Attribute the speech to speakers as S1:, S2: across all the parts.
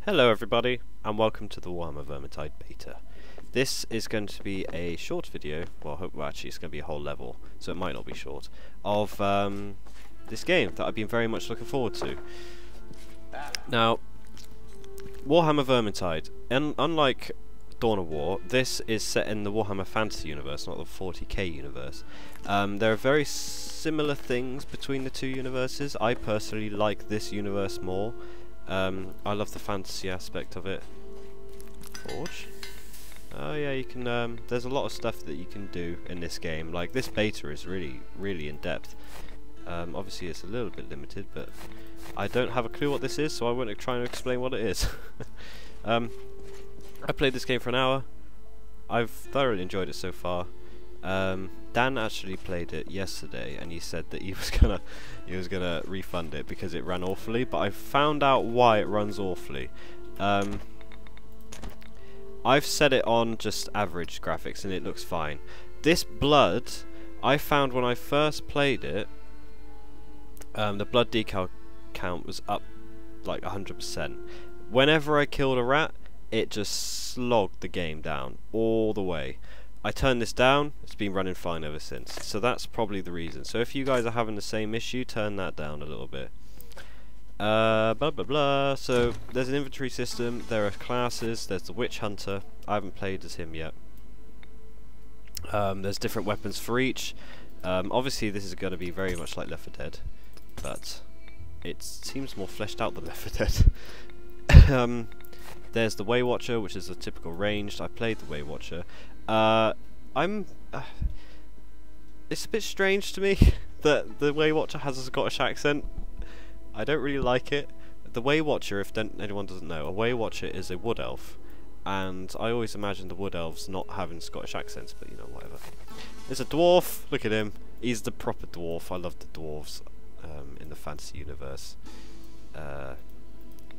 S1: Hello everybody, and welcome to the Warhammer Vermintide beta. This is going to be a short video, well actually it's going to be a whole level, so it might not be short, of this game that I've been very much looking forward to. Now, Warhammer Vermintide, unlike Dawn of War, this is set in the Warhammer Fantasy universe, not the 40k universe. There are very similar things between the two universes. I personally like this universe more. I love the fantasy aspect of it. Forge? Oh yeah, you can, there's a lot of stuff that you can do in this game. Like, this beta is really in depth. Obviously it's a little bit limited, but I don't have a clue what this is, so I won't try and explain what it is. I played this game for an hour. I've thoroughly enjoyed it so far. Dan actually played it yesterday, and he said that he was gonna refund it because it ran awfully. But I found out why it runs awfully. I've set it on just average graphics, and it looks fine. This blood, I found when I first played it, the blood decal count was up like 100%. Whenever I killed a rat, it just slogged the game down all the way. I turned this down, it's been running fine ever since, so that's probably the reason. So if you guys are having the same issue, turn that down a little bit. Blah blah blah. So there's an inventory system, there are classes, there's the Witch Hunter, I haven't played as him yet. There's different weapons for each. Obviously this is going to be very much like Left 4 Dead, but it seems more fleshed out than Left 4 Dead. There's the Way Watcher, which is a typical ranged. I played the Way Watcher. It's a bit strange to me that the Way Watcher has a Scottish accent. I don't really like it. The Way Watcher, if anyone doesn't know, a Way Watcher is a wood elf, and I always imagined the wood elves not having Scottish accents, but you know, whatever. There's a dwarf. Look at him. He's the proper dwarf. I love the dwarves in the fantasy universe.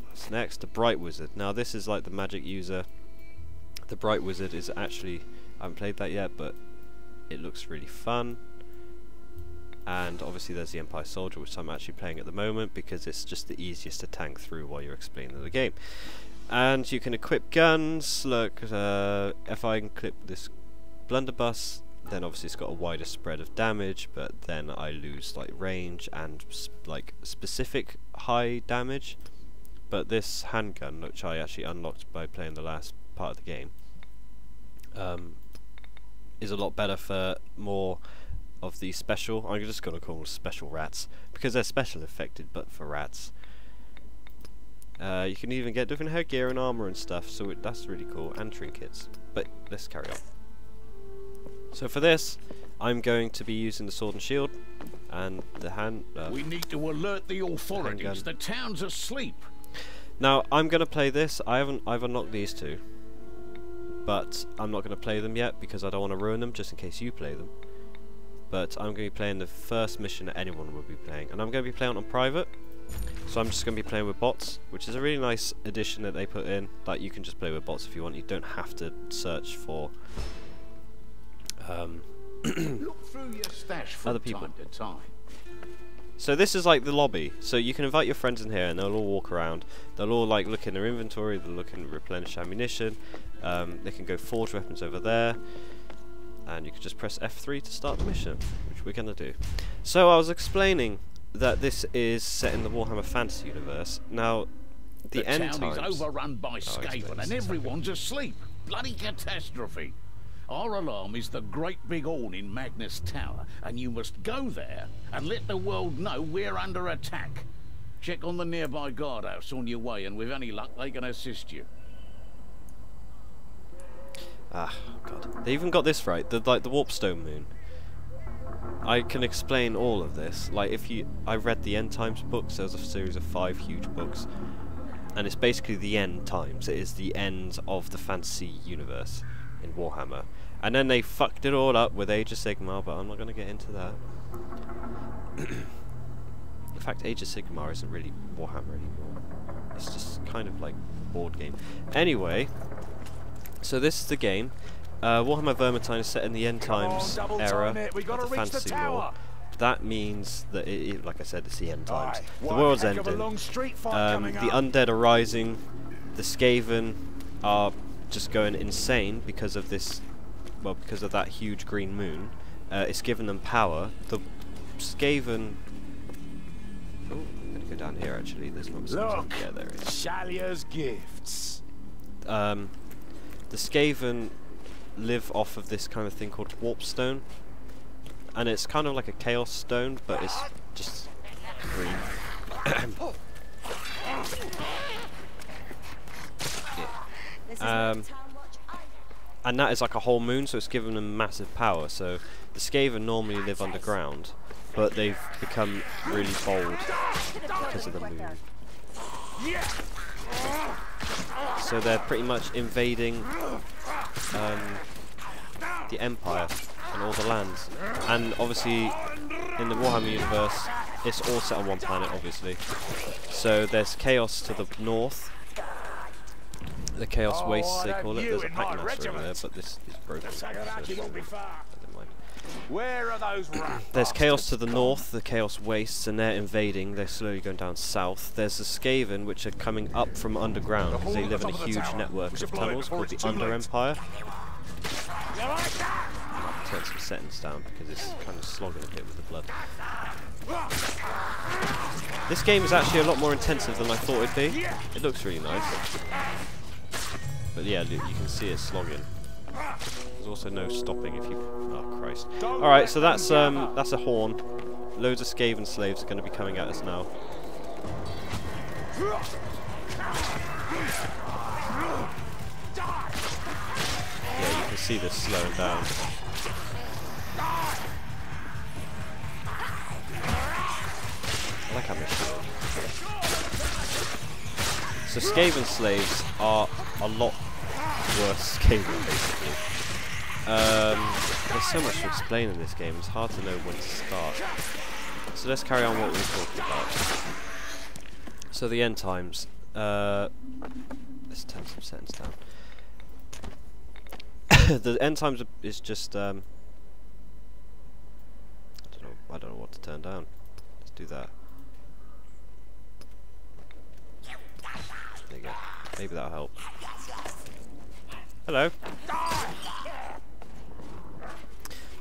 S1: What's next? The Bright Wizard. Now this is like the magic user. The Bright Wizard is actually, I haven't played that yet, but it looks really fun. And obviously there's the Empire Soldier, which I'm actually playing at the moment because it's just the easiest to tank through while you're explaining the game. And you can equip guns. Look, if I can clip this blunderbuss, then obviously it's got a wider spread of damage, but then I lose like range and like specific high damage. But this handgun, which I actually unlocked by playing the last part of the game, is a lot better for more of the special, I'm just going to call them special rats, because they're special affected but for rats. You can even get different headgear and armour and stuff, so that's really cool, and trinkets. But let's carry on. So for this, I'm going to be using the sword and shield, and the hand...
S2: we need to alert the authorities, the town's asleep!
S1: Now, I'm going to play this. I've unlocked these two, but I'm not going to play them yet because I don't want to ruin them just in case you play them. But I'm going to be playing the first mission that anyone will be playing, and I'm going to be playing on private, so I'm just going to be playing with bots, which is a really nice addition that they put in. Like, you can just play with bots if you want. You don't have to search for
S2: Look through your stash from
S1: other people.
S2: Time to time.
S1: So this is like the lobby, so you can invite your friends in here and they'll all walk around. They'll all like look in their inventory, they'll look and replenish ammunition, they can go forge weapons over there, and you can just press F3 to start the mission, which we're going to do. So I was explaining that this is set in the Warhammer Fantasy universe. Now, the end
S2: town
S1: times...
S2: is overrun by Skaven and everyone's asleep. Bloody catastrophe. Our alarm is the great big horn in Magnus Tower, and you must go there and let the world know we're under attack. Check on the nearby guardhouse on your way, and with any luck they can assist you.
S1: Ah, God. They even got this right, the Warpstone Moon. I can explain all of this. Like, I read the End Times books, there's a series of 5 huge books, and it's basically the end times. It is the end of the fantasy universe in Warhammer. And then they fucked it all up with Age of Sigmar, but I'm not going to get into that. In fact, Age of Sigmar isn't really Warhammer anymore. It's just kind of like a board game. Anyway, so this is the game. Warhammer Vermintide is set in the End Times era of the fantasy lore. That means that, like I said, it's the end times. The world's ending. The undead are rising. the Skaven are just going insane because of this, well, because of that huge green moon. It's given them power. The Skaven... Oh, I'm going to go down here actually, there's not something. Yeah, there it is.
S3: Shalia's gifts.
S1: The Skaven live off of this kind of thing called warpstone, and it's kind of like a chaos stone, but it's just green. And that is like a whole moon, so it's given them massive power. So the Skaven normally live underground, but they've become really bold because of the moon. So they're pretty much invading the Empire and all the lands. And obviously, in the Warhammer universe, it's all set on one planet, obviously. So there's chaos to the north. The Chaos Wastes, they call it. There's a Packmaster over there, but this is broken. So never mind.
S3: Where are those rats?
S1: There's Chaos to the north, the Chaos Wastes, and they're invading. They're slowly going down south. There's the Skaven, which are coming up from underground because they live in a huge network of tunnels called the Under Empire. Turn some settings down because it's kind of slogging a bit with the blood. This game is actually a lot more intensive than I thought it'd be. It looks really nice. But yeah, you can see it slogging. There's also no stopping if you... Oh, Christ. Alright, so that's a horn. Loads of Skaven slaves are going to be coming at us now. Yeah, you can see this slowing down. I like how much. So Skaven slaves are a lot worse Skaven, basically. There's so much to explain in this game, it's hard to know when to start. So let's carry on what we were talking about. So the end times. Let's turn some settings down. The end times is just I don't know what to turn down. Let's do that. There you go. Maybe that'll help. Hello.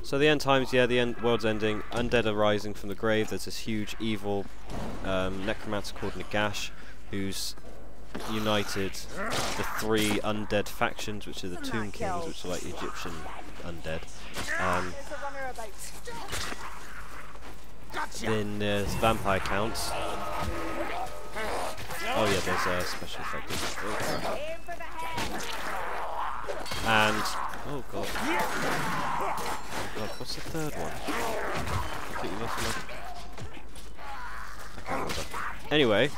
S1: So the end times, yeah, the world's ending. Undead are rising from the grave. There's this huge evil necromancer called Nagash, who's united the three undead factions, which are the Tomb Kings, which are like Egyptian undead. Then there's vampire counts. Oh yeah, there's a special effect. And oh god. Oh god, what's the third one? Completely lost my... I can't remember. Anyway,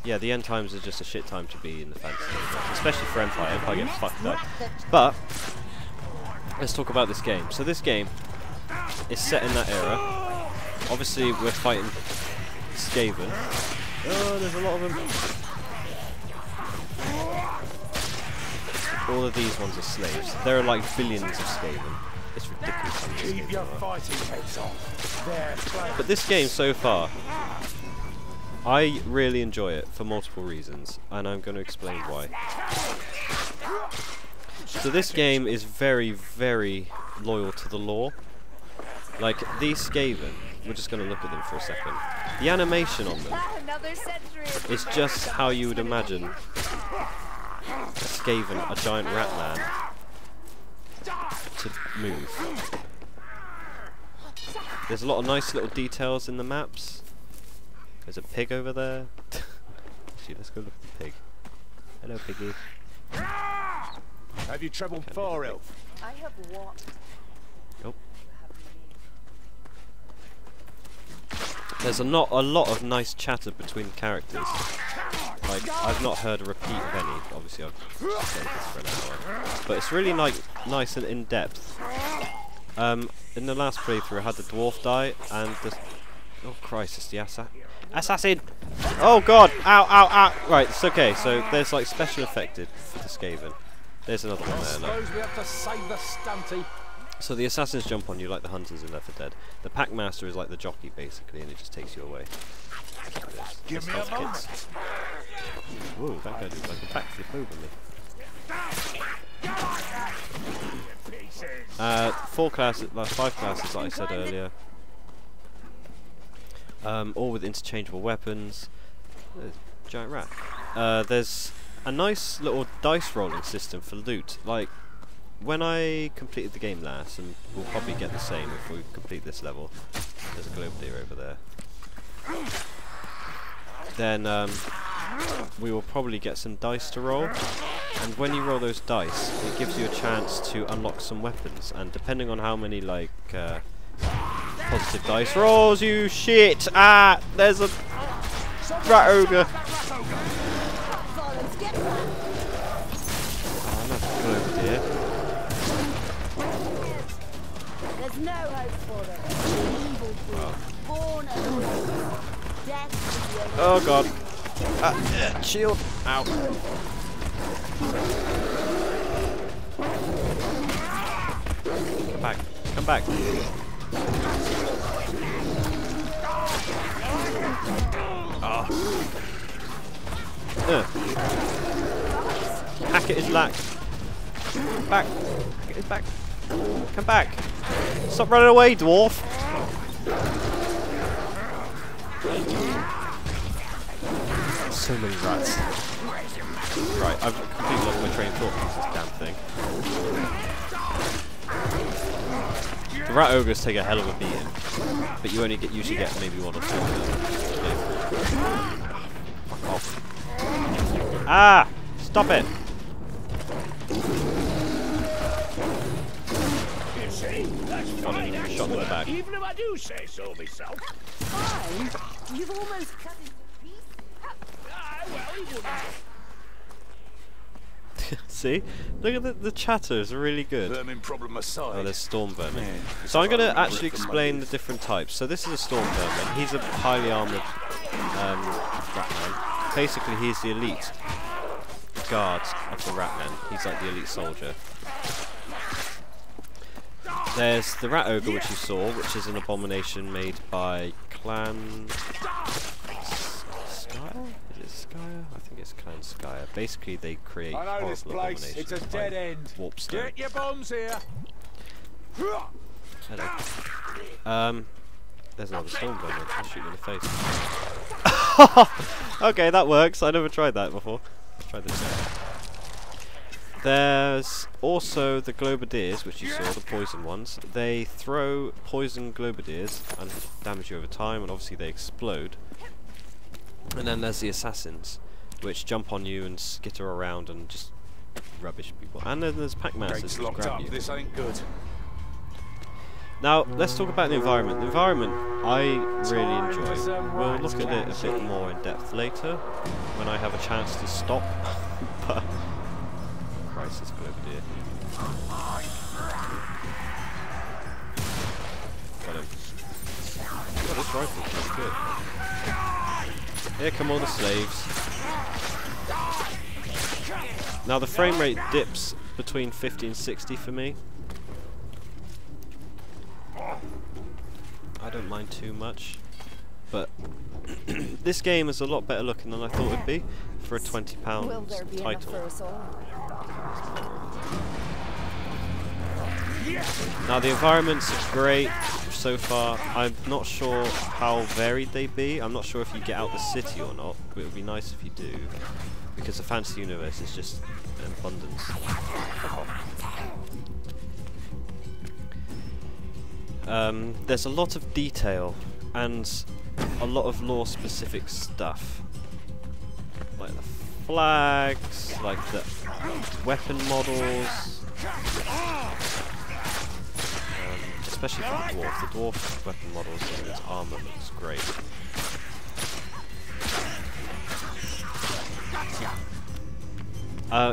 S1: yeah, the end times are just a shit time to be in the fantasy universe, especially for Empire. Empire gets fucked up. But let's talk about this game. So this game is set in that era. Obviously, we're fighting Skaven. Oh, there's a lot of them. All of these ones are slaves. There are like billions of Skaven. It's ridiculous.
S3: Keep your fighting heads on.
S1: But this game so far, I really enjoy it for multiple reasons, and I'm going to explain why. So this game is very, very loyal to the lore. Like, these Skaven, we're just going to look at them for a second. The animation on them is just how you would imagine a Skaven, a giant rat man, to move. There's a lot of nice little details in the maps. There's a pig over there. Actually, let's go look at the pig. Hello, piggy.
S3: Have you travelled far, Elf?
S4: I have walked.
S1: Nope. There's a lot of nice chatter between characters. Like, I've not heard a repeat of any. Obviously, I've played this for an hour. But it's really nice and in-depth. In the last playthrough, I had the dwarf die, and the... Oh, Christ, it's the assassin! Oh, God! Ow, ow, ow! Right, it's okay. So, there's, like, special effected for the Skaven. There's another one there, look.
S3: We have to save the stunty.
S1: So the assassins jump on you like the hunters in Left 4 Dead. The Packmaster is like the jockey, basically, and it just takes you away.
S3: Give me a moment.
S1: Whoa, that guy did like a backflip over me. 5 classes, like I said earlier. All with interchangeable weapons. Giant rat. There's a nice little dice rolling system for loot. Like, when I completed the game last, and we'll probably get the same if we complete this level. There's a globe deer over there. Then we will probably get some dice to roll, and when you roll those dice, it gives you a chance to unlock some weapons. And depending on how many like positive dice rolls, you shit! Ah, there's a rat ogre. Oh, another globe deer.
S4: There's no hope for them. Evil being born of death.
S1: Oh god. Shield. Ow. Come back. Come back. Oh. Hackett is lack. Back. Hackett is back. Come back. Stop running away, dwarf. So many rats. Right, I've completely lost my train of thought with this damn thing. The rat ogres take a hell of a beating, but you only usually get maybe 1 or 2 of them. Fuck off. Ah! Stop it! Got him, shot him in the back.
S2: Even if I do say so myself.
S4: Fine. You've almost cut into pieces.
S1: See? Look at the chatters are really good.
S3: Vermin problem aside.
S1: Oh, there's storm vermin. So I'm going to actually explain the different types. So this is a storm vermin. He's a highly armoured ratman. Basically, he's the elite guard of the ratman. He's like the elite soldier. There's the rat ogre, which you saw, which is an abomination made by Clan Skyer? Is it Skyer? I think it's Clan Skyer. Basically, they create horrible abominations.
S3: It's a dead end.
S1: Warp stone.
S3: Get your bombs here.
S1: Hello. There's another storm vermin. I'll shoot you in the face. Okay, that works. I never tried that before. Let's try this out. There's also the globadiers, which you saw, the poison ones. They throw poison globadiers and damage you over time, and obviously they explode. And then there's the assassins, which jump on you and skitter around and just rubbish people. And then there's pack masters,
S3: Gates
S1: which
S3: locked
S1: grab
S3: up.
S1: you.
S3: This ain't good.
S1: Now, let's talk about the environment. The environment I really enjoy. We'll look at it a bit more in depth later, when I have a chance to stop. But Christ, this globadier. Got him. Oh, this rifle is good. Here come all the slaves. Now the frame rate dips between 50 and 60 for me. I don't mind too much, but this game is a lot better looking than I thought it'd be for a £20 title. Now the environments are great so far. I'm not sure how varied they be. I'm not sure if you get out the city or not, but it would be nice if you do, because the fantasy universe is just an abundance. There's a lot of detail and a lot of lore-specific stuff, like the flags, like the weapon models, especially for the dwarf. The dwarf weapon models and its armor looks great.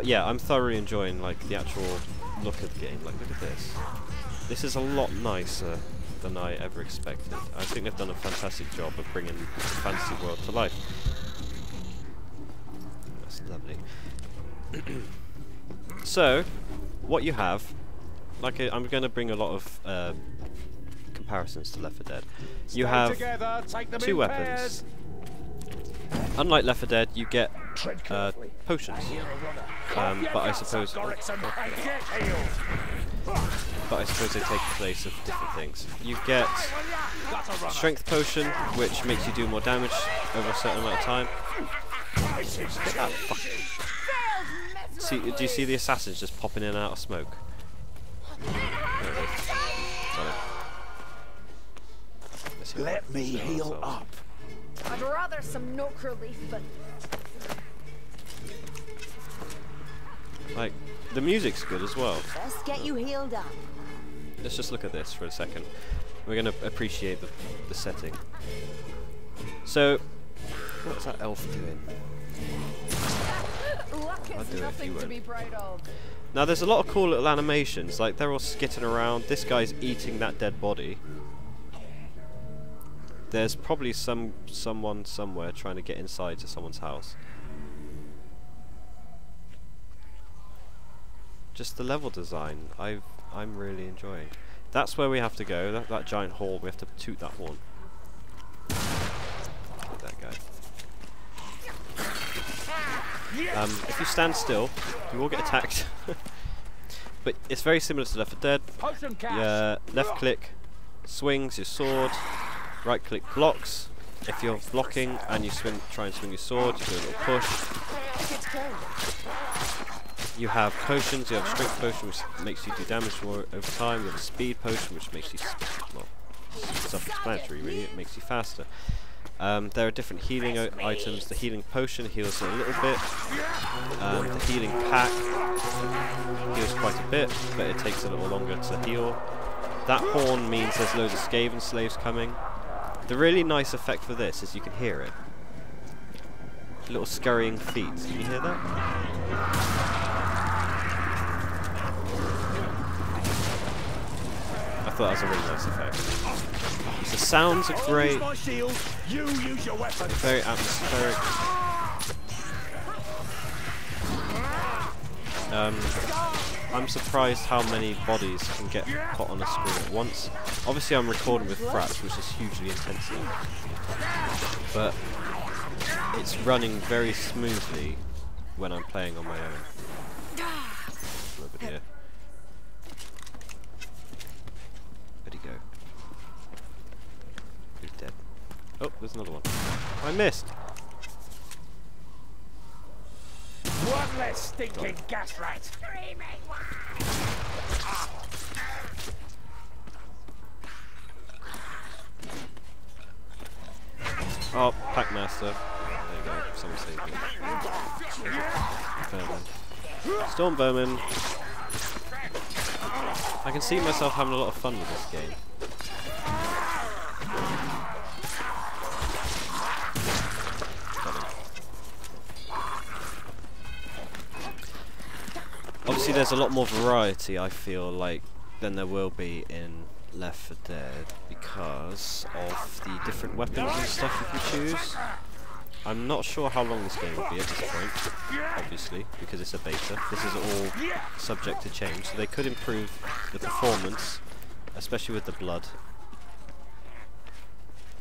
S1: Yeah, I'm thoroughly enjoying like the actual look of the game. Like, look at this. This is a lot nicer than I ever expected. I think they've done a fantastic job of bringing the fantasy world to life. That's lovely. So, what you have, like I'm going to bring a lot of comparisons to Left 4 Dead. You have 2 weapons. unlike Left 4 Dead, you get potions. But I suppose they take the place of different things. You get strength potion, which makes you do more damage over a certain amount of time. Get that see, do you see the assassins just popping in and out of smoke? There it is. Got it.
S3: Let me heal up.
S4: I'd rather some knock relief, but
S1: like, the music's good as well.
S4: let's get you healed up.
S1: Let's just look at this for a second. We're going to appreciate the setting. So, what's that elf doing?
S4: Luck
S1: I'll
S4: is
S1: do it if
S4: nothing
S1: you
S4: to
S1: would.
S4: be proud of.
S1: Now there's a lot of cool little animations, like they're all skitting around, this guy's eating that dead body. There's probably someone somewhere trying to get inside to someone's house. Just the level design, I'm really enjoying. That's where we have to go, that giant hall, we have to toot that horn. Get that guy. If you stand still, you will get attacked. But it's very similar to Left 4 Dead. Yeah, left click swings your sword, right click blocks. If you're blocking and you try and swing your sword, you do a little push. You have potions, you have a strength potion which makes you do damage more over time, you have a speed potion which makes you, well, self-explanatory really, it makes you faster. There are different healing items. The healing potion heals a little bit. The healing pack heals quite a bit, but it takes a little longer to heal. That horn means there's loads of Skaven slaves coming. The really nice effect for this is you can hear it. Little scurrying feet. Can you hear that? I thought that was a really nice effect. The sounds are great, very atmospheric. I'm surprised how many bodies can get put on a screen at once. Obviously I'm recording with fraps, which is hugely intensive, but it's running very smoothly when I'm playing on my own. Over here. Where'd he go? He's dead. Oh, there's another one. I missed!
S3: One less stinking gas rat.
S1: Oh, Packmaster. There you go, someone saved me. Storm Bowman. I can see myself having a lot of fun with this game. Obviously there's a lot more variety, I feel like, than there will be in Left 4 Dead because of the different weapons and stuff you can choose. I'm not sure how long this game will be at this point, obviously, because it's a beta. This is all subject to change, so they could improve the performance, especially with the blood.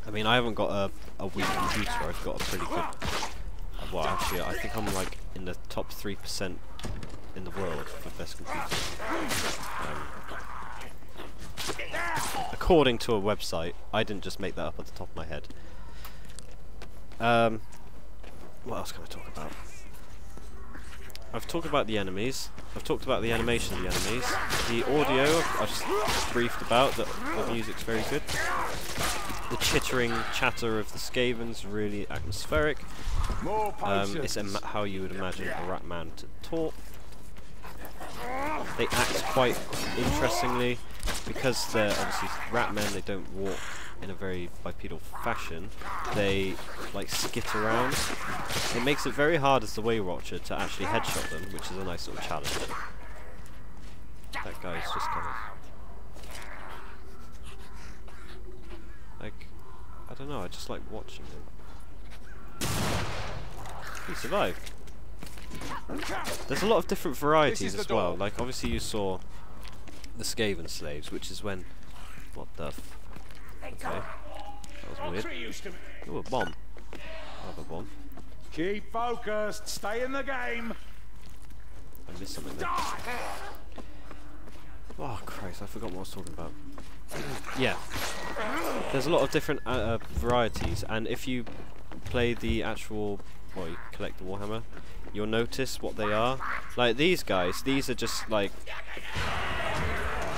S1: I mean, I haven't got a weak computer, I've got a pretty good... well, actually, I think I'm like in the top 3% in the world for best computer. According to a website, I didn't just make that up at the top of my head. What else can I talk about? I've talked about the enemies. I've talked about the animation of the enemies. The audio, I've just briefed about, that the music's very good. The chittering chatter of the Skavens, really atmospheric. It's how you would imagine a rat man to talk. They act quite interestingly, because they're obviously rat men, they don't walk in a very bipedal fashion. They like skit around. It makes it very hard as the Way Watcher to actually headshot them, which is a nice little challenge. That guy's just kind of like, I don't know, I just like watching him. He survived. There's a lot of different varieties as well. Like obviously you saw the Skaven slaves, which is when... what the f... okay. That was weird. Ooh, a bomb. I have a bomb.
S3: Keep focused. Stay in the game.
S1: I missed something there. Oh Christ, I forgot what I was talking about. Yeah. There's a lot of different varieties, and if you play the actual, well, you collect the Warhammer, you'll notice what they are. Like these guys, these are just like...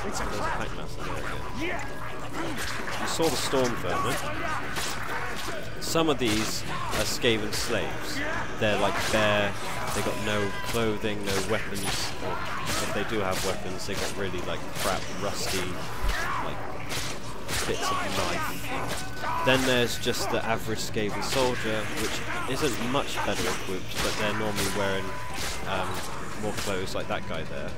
S1: There's a pack master there again. You saw the storm vermin. Some of these are Skaven slaves. They're like bare, they got no clothing, no weapons, or if they do have weapons, they got really like crap, rusty, like bits of knife. Then there's just the average Skaven soldier, which isn't much better equipped, but they're normally wearing more clothes like that guy there,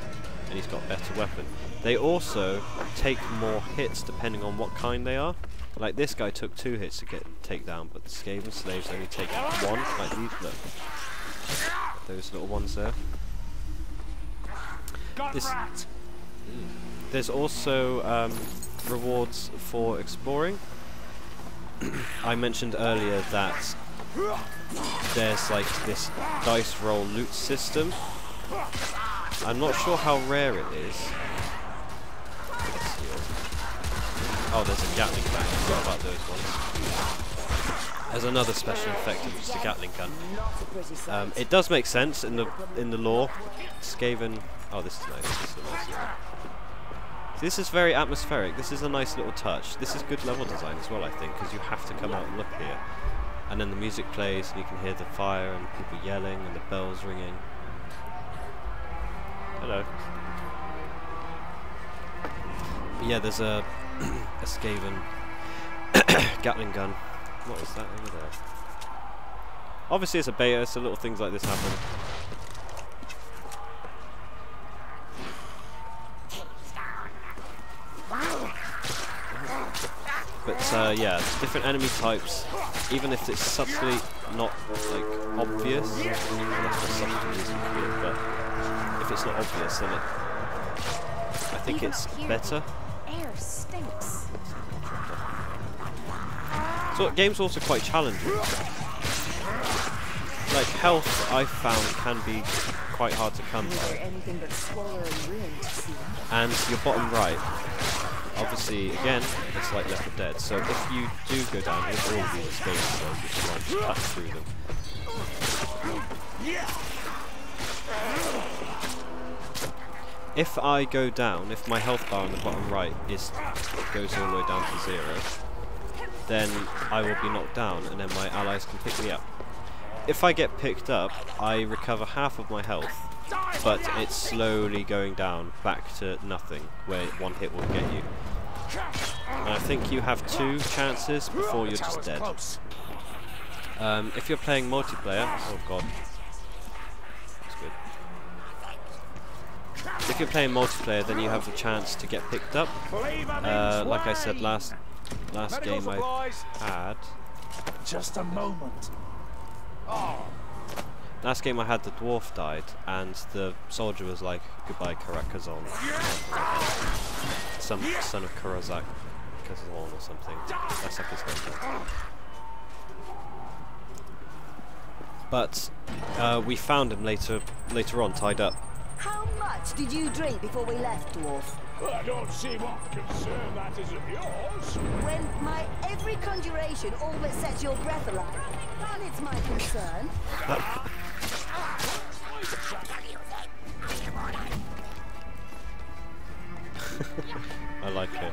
S1: and he's got a better weapon. They also take more hits depending on what kind they are. Like this guy took 2 hits to take down, but the Skaven slaves only take 1, like these, look. Those little ones there. There's also rewards for exploring. I mentioned earlier that there's like this dice roll loot system. I'm not sure how rare it is. Oh, there's a Gatling gun. I forgot about those ones. There's another special effect of just a Gatling gun. It does make sense in the lore. Skaven. Oh, this is nice. This is a nice little. This is very atmospheric. This is a nice little touch. This is good level design as well, I think, because you have to come out and look here, and then the music plays, and you can hear the fire and people yelling and the bells ringing. Hello. But yeah, there's a Skaven Gatling gun. What is that over there? Obviously it's a beta, so little things like this happen. But yeah, different enemy types, even if it's subtly not like obvious, but if it's not obvious, then I think it's better.
S4: Air stinks.
S1: So game's also quite challenging. Like health, I found can be quite hard to come by. And your bottom right, obviously, again, it's like Left 4 Dead. So if you do go down, it will be the space zones, which is like just cut through them. If I go down, if my health bar on the bottom right goes all the way down to 0, then I will be knocked down, and then my allies can pick me up. If I get picked up, I recover half of my health, but it's slowly going down back to nothing, where 1 hit will get you. And I think you have 2 chances before you're just dead. If you're playing multiplayer, oh god, that's good. If you're playing multiplayer, then you have the chance to get picked up. Like I said last game I had.
S3: Just a moment. Oh.
S1: Last game I had, the dwarf died, and the soldier was like, "Goodbye, Karakazon." Some son of Karazak Kazon or something. That's like his name. But we found him later on, tied up.
S4: How much did you drink before we left, dwarf?
S3: Well, I don't see what concern that isn't yours.
S4: When my every conjuration all but sets your breath alive, then it's my concern.
S1: I like it.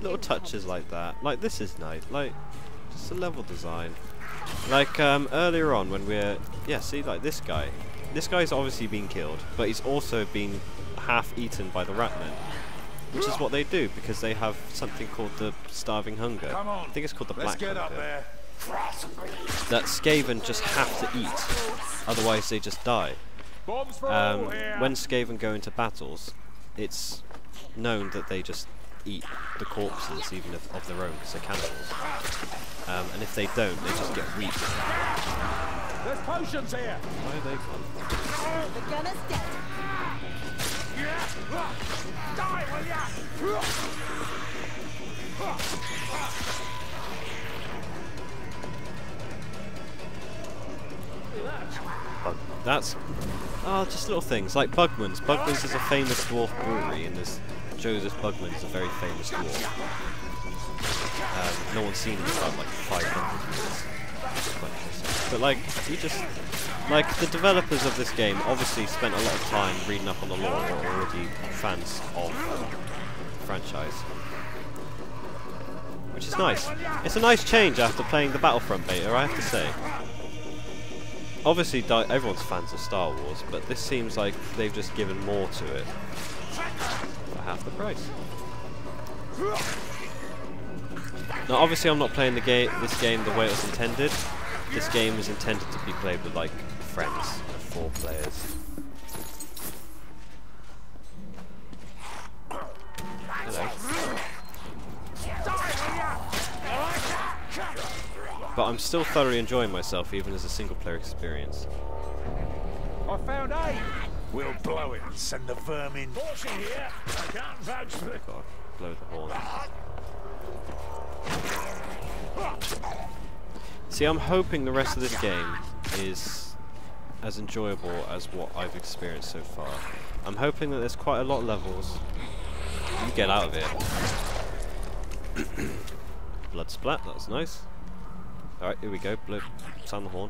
S1: Little touches like that. Like this is nice. Like just a level design. Like earlier on when see, like this guy. This guy's obviously been killed, but he's also been half eaten by the ratmen, which is what they do because they have something called the starving hunger. I think it's called the black hunger. That Skaven just have to eat, otherwise they just die. When Skaven go into battles, it's known that they just eat the corpses, even of their own, because they're cannibals. And if they don't, they just get weak.
S3: There's potions here.
S1: Why are they gone?
S4: The gunner's dead.
S3: Die, will ya?
S1: That's just little things like Bugman's. Bugman's is a famous dwarf brewery, and there's Joseph Bugman is a very famous dwarf. No one's seen him for about like 500 years. But like, he just the developers of this game obviously spent a lot of time reading up on the lore, or already fans of the franchise, which is nice. It's a nice change after playing the Battlefront beta, I have to say. Obviously, everyone's fans of Star Wars, but this seems like they've just given more to it for half the price. Now, obviously, I'm not playing this game the way it was intended. This game was intended to be played with like friends, 4 players. Hello. But I'm still thoroughly enjoying myself, even as a single-player experience.
S3: I found aid. We'll blow it and send the vermin. Caution here. I can't vouch for it.
S1: God, blow the horn. See, I'm hoping the rest of this game is as enjoyable as what I've experienced so far. I'm hoping that there's quite a lot of levels you get out of it. Blood splat, that's nice. Alright, here we go, sound the horn.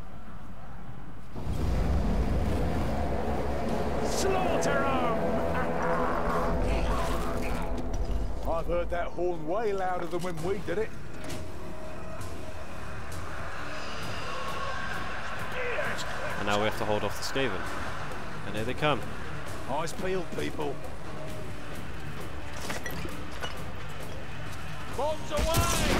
S3: Slaughter 'em! I've heard that horn way louder than when we did it.
S1: And now we have to hold off the Skaven. And here they come.
S3: Eyes peeled, people. Bombs away!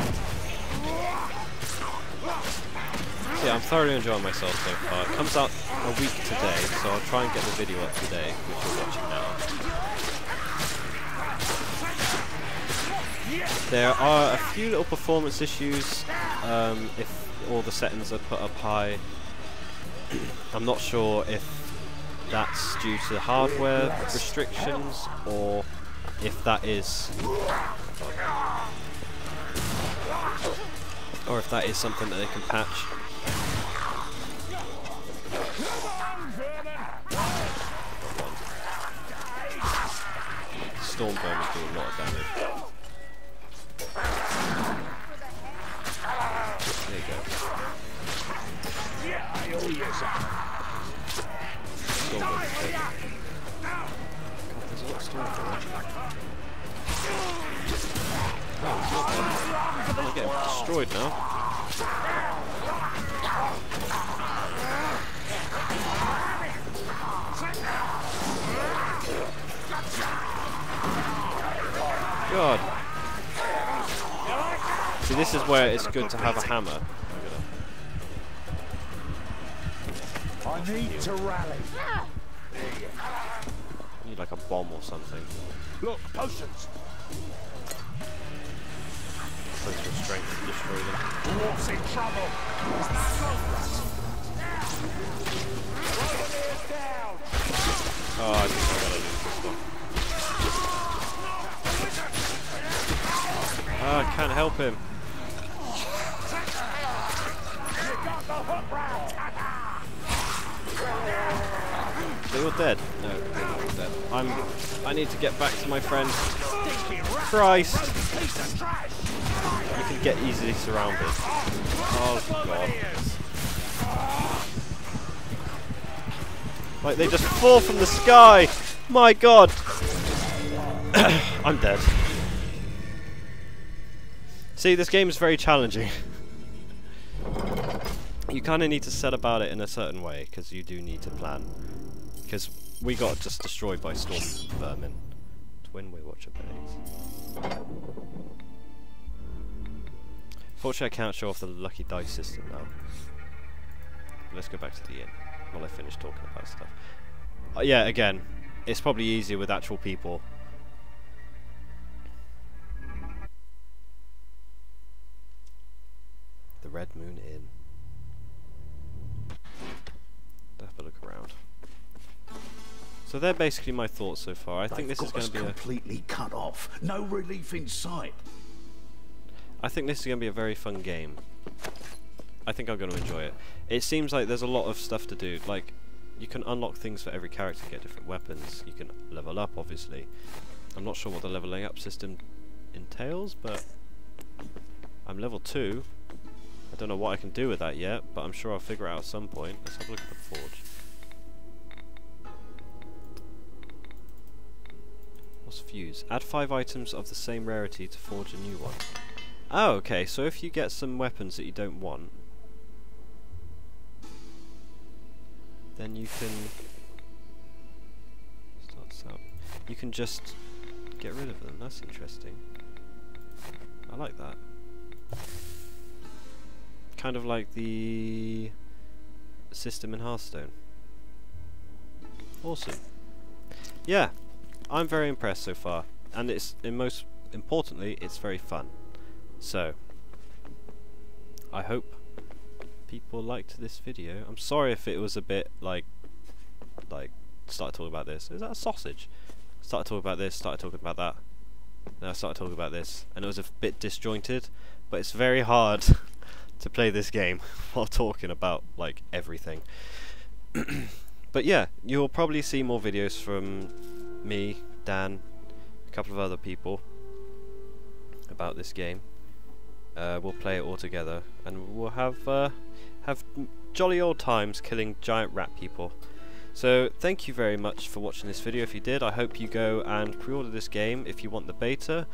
S1: Yeah, I'm thoroughly enjoying myself so far. It comes out a week today, so I'll try and get the video up today, which you're watching now. There are a few little performance issues if all the settings are put up high. I'm not sure if that's due to hardware restrictions or if that is something that they can patch. Storm Vermin do a lot of damage. There you go. Storm Vermin dead. God, there's a lot of Storm Vermin. Oh, he's not dead. I'm getting destroyed now. God. See, this is where it's good to have a hammer.
S3: I need to rally.
S1: I need like a bomb or something.
S3: Look, potions.
S1: Potion of strength to destroy them.
S3: Dwarf's in trouble.
S1: Oh, I think I gotta lose this one. Oh, I can't help him. They're all dead. No, they're not all dead. I need to get back to my friend. Christ! You can get easily surrounded. Oh god. Like they just fall from the sky! My god! I'm dead. See, this game is very challenging. You kind of need to set about it in a certain way, because you do need to plan. Because we got just destroyed by Storm Vermin. Twin Waywatcher Bays. Fortunately I can't show off the lucky dice system now. Let's go back to the inn while I finish talking about stuff. Yeah, again, it's probably easier with actual people. The Red Moon Inn. Let's have a look around. So they're basically my thoughts so far. I think this is going to be
S2: completely cut off. No relief in sight.
S1: I think this is going to be a very fun game. I think I'm going to enjoy it. It seems like there's a lot of stuff to do. Like, you can unlock things for every character, get different weapons. You can level up, obviously. I'm not sure what the leveling up system entails, but I'm level 2. I don't know what I can do with that yet, but I'm sure I'll figure it out at some point. Let's have a look at the forge. What's fuse? Add 5 items of the same rarity to forge a new one. Oh, okay, so if you get some weapons that you don't want, then you can start this up. You can just get rid of them. That's interesting. I like that. Kind of like the system in Hearthstone. Awesome. Yeah, I'm very impressed so far, and it's most importantly, it's very fun. So, I hope people liked this video. I'm sorry if it was a bit like started talking about this. Is that a sausage? Started talking about this, started talking about that. Then I started talking about this, and it was a bit disjointed, but it's very hard to play this game while talking about like everything. But yeah, you'll probably see more videos from me, Dan, a couple of other people about this game. We'll play it all together, and we'll have jolly old times killing giant rat people. So thank you very much for watching this video. If you did, I hope you go and pre-order this game if you want the beta.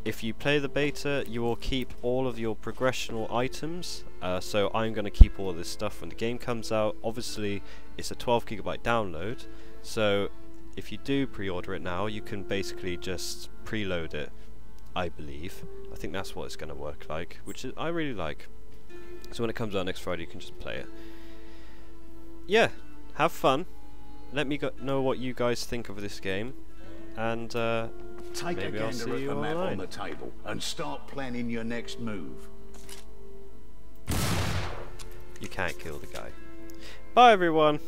S1: If you play the beta, you will keep all of your progressional items, so I'm going to keep all of this stuff when the game comes out. Obviously it's a 12 GB download, so if you do pre-order it now, you can basically just preload it, I believe. I think that's what it's going to work like, which I really like. So when it comes out next Friday, you can just play it. Yeah, have fun. Let me know what you guys think of this game, and
S2: take
S1: maybe
S2: a
S1: I'll see
S2: gander at
S1: you
S2: the map
S1: online.
S2: on the table and start planning your next move.
S1: You can't kill the guy. Bye everyone!